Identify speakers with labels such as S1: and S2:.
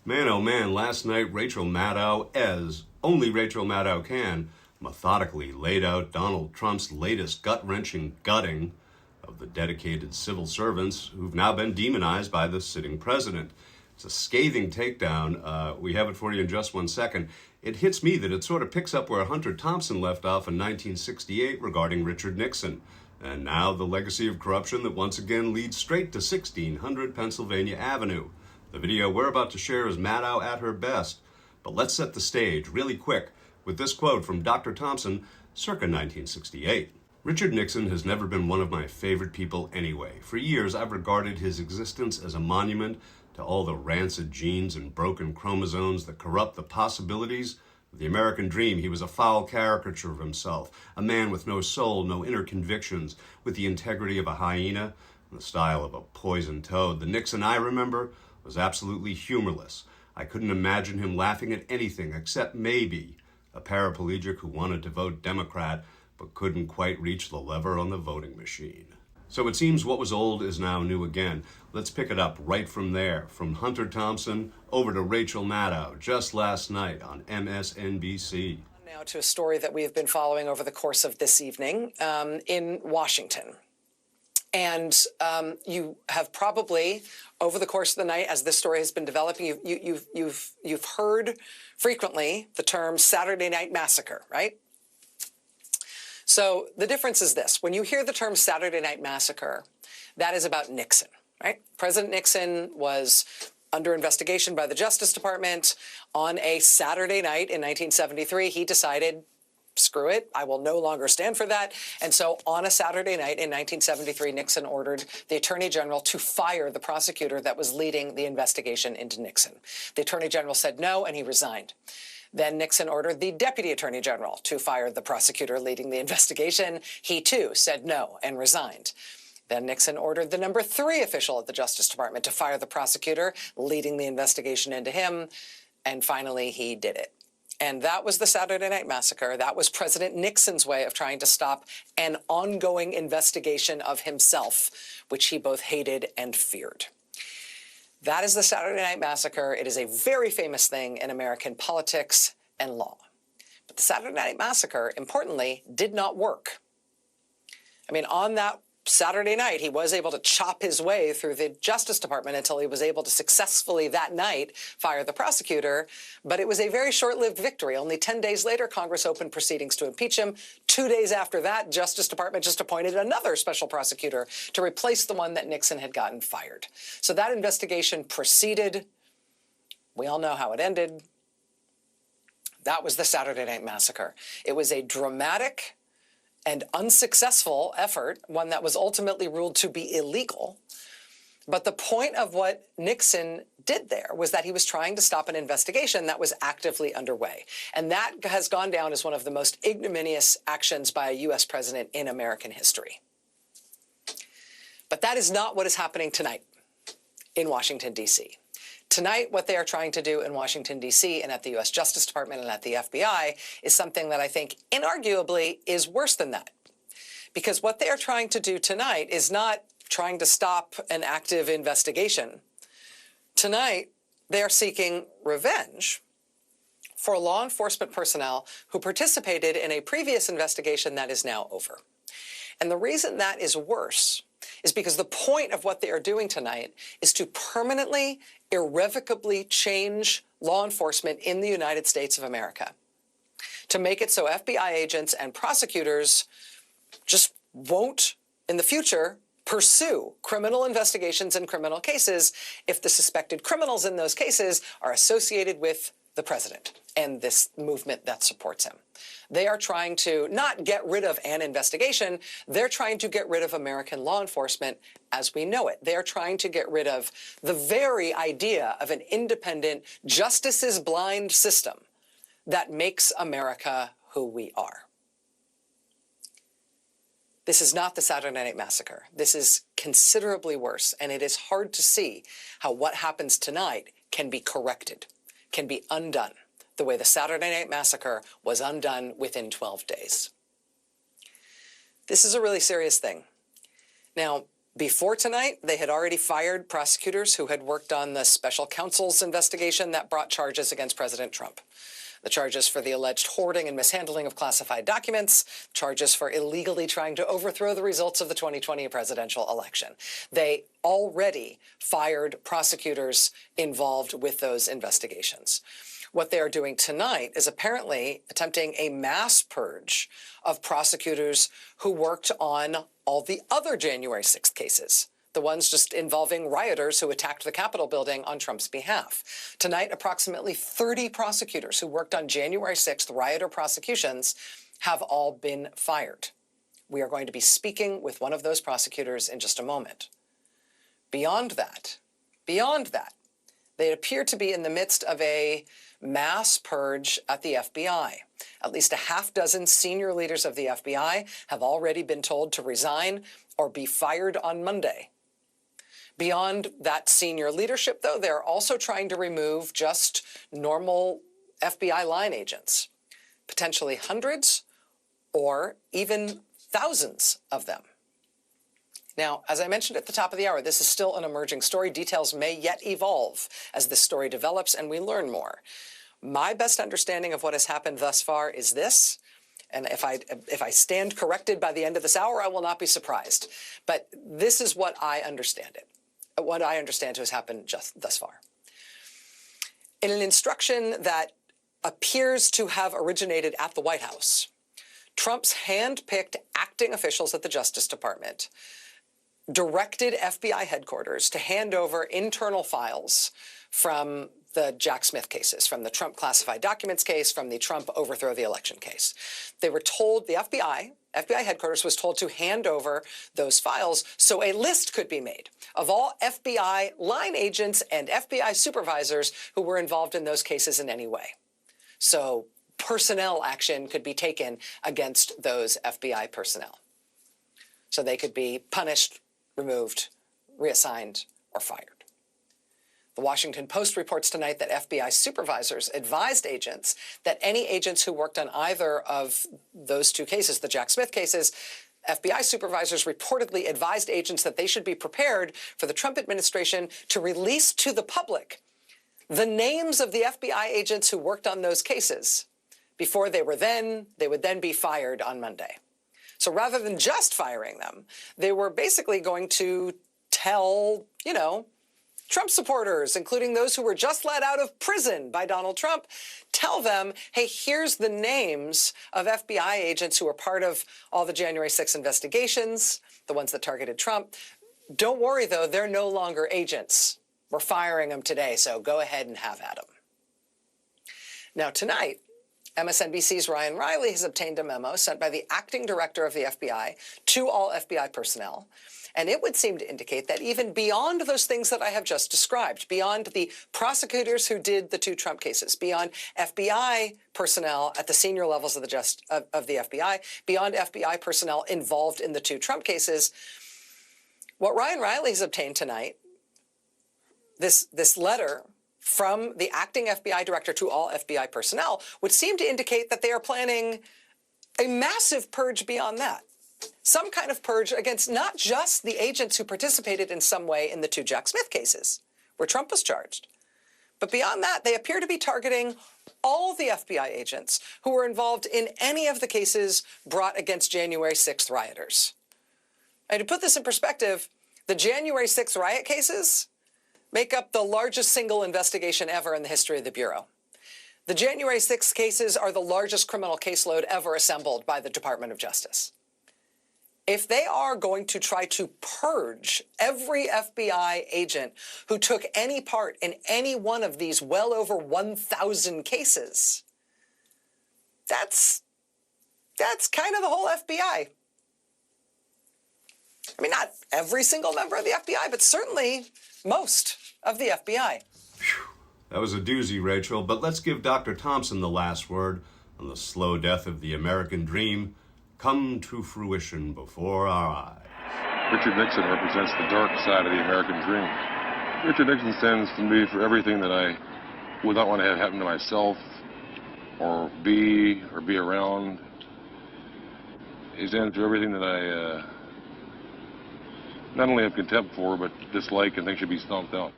S1: Man, oh man, last night Rachel Maddow, as only Rachel Maddow can, methodically laid out Donald Trump's latest gut-wrenching gutting of the dedicated civil servants who've now been demonized by the sitting president. It's a scathing takedown. We have it for you in just 1 second. It hits me that it sort of picks up where Hunter Thompson left off in 1968 regarding Richard Nixon. And now the legacy of corruption that once again leads straight to 1600 Pennsylvania Avenue. The video we're about to share is Maddow at her best. But let's set the stage really quick with this quote from Dr. Thompson, circa 1968. Richard Nixon has never been one of my favorite people anyway. For years, I've regarded his existence as a monument to all the rancid genes and broken chromosomes that corrupt the possibilities of the American dream. He was a foul caricature of himself, a man with no soul, no inner convictions, with the integrity of a hyena and the style of a poisoned toad. The Nixon I remember was absolutely humorless. I couldn't imagine him laughing at anything except maybe a paraplegic who wanted to vote Democrat but couldn't quite reach the lever on the voting machine. So it seems what was old is now new again. Let's pick it up right from there, from Hunter Thompson over to Rachel Maddow just last night on MSNBC.
S2: Now to a story that we have been following over the course of this evening in Washington. And you have probably, over the course of the night, as this story has been developing, you've heard frequently the term Saturday Night Massacre, right? So the difference is this. When you hear the term Saturday Night Massacre, that is about Nixon, right? President Nixon was under investigation by the Justice Department. On a Saturday night in 1973, he decided, screw it, I will no longer stand for that. And so on a Saturday night in 1973, Nixon ordered the Attorney General to fire the prosecutor that was leading the investigation into Nixon. The Attorney General said no, and he resigned. Then Nixon ordered the Deputy Attorney General to fire the prosecutor leading the investigation. He, too, said no and resigned. Then Nixon ordered the number 3 official at the Justice Department to fire the prosecutor leading the investigation into him. And finally, he did it. And that was the Saturday Night Massacre. That was President Nixon's way of trying to stop an ongoing investigation of himself, which he both hated and feared. That is the Saturday Night Massacre. It is a very famous thing in American politics and law. But the Saturday Night Massacre, importantly, did not work. I mean, on that Saturday night, he was able to chop his way through the Justice Department until he was able to successfully that night fire the prosecutor. But it was a very short-lived victory. Only 10 days later, Congress opened proceedings to impeach him. 2 days after that, Justice Department just appointed another special prosecutor to replace the one that Nixon had gotten fired. So that investigation proceeded. We all know how it ended. That was the Saturday Night Massacre. It was a dramatic and unsuccessful effort, one that was ultimately ruled to be illegal. But the point of what Nixon did there was that he was trying to stop an investigation that was actively underway. And that has gone down as one of the most ignominious actions by a U.S. president in American history. But that is not what is happening tonight in Washington, D.C. Tonight, what they are trying to do in Washington, D.C. and at the U.S. Justice Department and at the FBI is something that I think inarguably is worse than that. Because what they are trying to do tonight is not trying to stop an active investigation. Tonight, they are seeking revenge for law enforcement personnel who participated in a previous investigation that is now over. And the reason that is worse is because the point of what they are doing tonight is to permanently, irrevocably change law enforcement in the United States of America, to make it so FBI agents and prosecutors just won't, in the future, pursue criminal investigations and criminal cases if the suspected criminals in those cases are associated with the president and this movement that supports him. They are trying to not get rid of an investigation. They're trying to get rid of American law enforcement as we know it. They're trying to get rid of the very idea of an independent, justice-is-blind system that makes America who we are. This is not the Saturday Night Massacre. This is considerably worse, and it is hard to see how what happens tonight can be corrected, can be undone, the way the Saturday Night Massacre was undone within 12 days. This is a really serious thing. Now, Before tonight, they had already fired prosecutors who had worked on the special counsel's investigation that brought charges against President Trump. The charges for the alleged hoarding and mishandling of classified documents, charges for illegally trying to overthrow the results of the 2020 presidential election. They already fired prosecutors involved with those investigations. What they are doing tonight is apparently attempting a mass purge of prosecutors who worked on all the other January 6th cases, the ones just involving rioters who attacked the Capitol building on Trump's behalf. Tonight, approximately 30 prosecutors who worked on January 6th rioter prosecutions have all been fired. We are going to be speaking with one of those prosecutors in just a moment. Beyond that, they appear to be in the midst of a mass purge at the FBI. At least a half dozen senior leaders of the FBI have already been told to resign or be fired on Monday. Beyond that senior leadership, though, they're also trying to remove just normal FBI line agents, potentially hundreds or even thousands of them. Now, as I mentioned at the top of the hour, this is still an emerging story. Details may yet evolve as this story develops and we learn more. My best understanding of what has happened thus far is this, and if I stand corrected by the end of this hour, I will not be surprised. But this is what I understand what I understand to have happened just thus far. In an instruction that appears to have originated at the White House, Trump's hand-picked acting officials at the Justice Department directed FBI headquarters to hand over internal files from the Jack Smith cases, from the Trump classified documents case, from the Trump overthrow the election case. They were told, the FBI headquarters was told to hand over those files so a list could be made of all FBI line agents and FBI supervisors who were involved in those cases in any way. So personnel action could be taken against those FBI personnel. So they could be punished, removed, reassigned, or fired. The Washington Post reports tonight that FBI supervisors advised agents that any agents who worked on either of those two cases, the Jack Smith cases, FBI supervisors reportedly advised agents that they should be prepared for the Trump administration to release to the public the names of the FBI agents who worked on those cases before they would then be fired on Monday. So rather than just firing them, they were basically going to tell, Trump supporters, including those who were just let out of prison by Donald Trump, tell them, hey, here's the names of FBI agents who were part of all the January 6th investigations, the ones that targeted Trump. Don't worry, though, they're no longer agents. We're firing them today, so go ahead and have at them. Now, tonight, MSNBC's Ryan Riley has obtained a memo sent by the acting director of the FBI to all FBI personnel. And it would seem to indicate that even beyond those things that I have just described, beyond the prosecutors who did the two Trump cases, beyond FBI personnel at the senior levels of the FBI, beyond FBI personnel involved in the two Trump cases, what Ryan Riley has obtained tonight, this letter from the acting FBI director to all FBI personnel, would seem to indicate that they are planning a massive purge beyond that. Some kind of purge against not just the agents who participated in some way in the two Jack Smith cases, where Trump was charged, but beyond that, they appear to be targeting all the FBI agents who were involved in any of the cases brought against January 6th rioters. And to put this in perspective, the January 6th riot cases make up the largest single investigation ever in the history of the Bureau. The January 6th cases are the largest criminal caseload ever assembled by the Department of Justice. If they are going to try to purge every FBI agent who took any part in any one of these well over 1,000 cases, that's kind of the whole FBI. I mean, not every single member of the FBI, but certainly most of the FBI.
S1: That was a doozy, Rachel, but let's give Dr. Thompson the last word on the slow death of the American dream come to fruition before our eyes.
S3: Richard Nixon represents the dark side of the American dream. Richard Nixon stands to me for everything that I would not want to have happen to myself or be around. He stands for everything that I not only have contempt for, but dislike and think should be stomped out.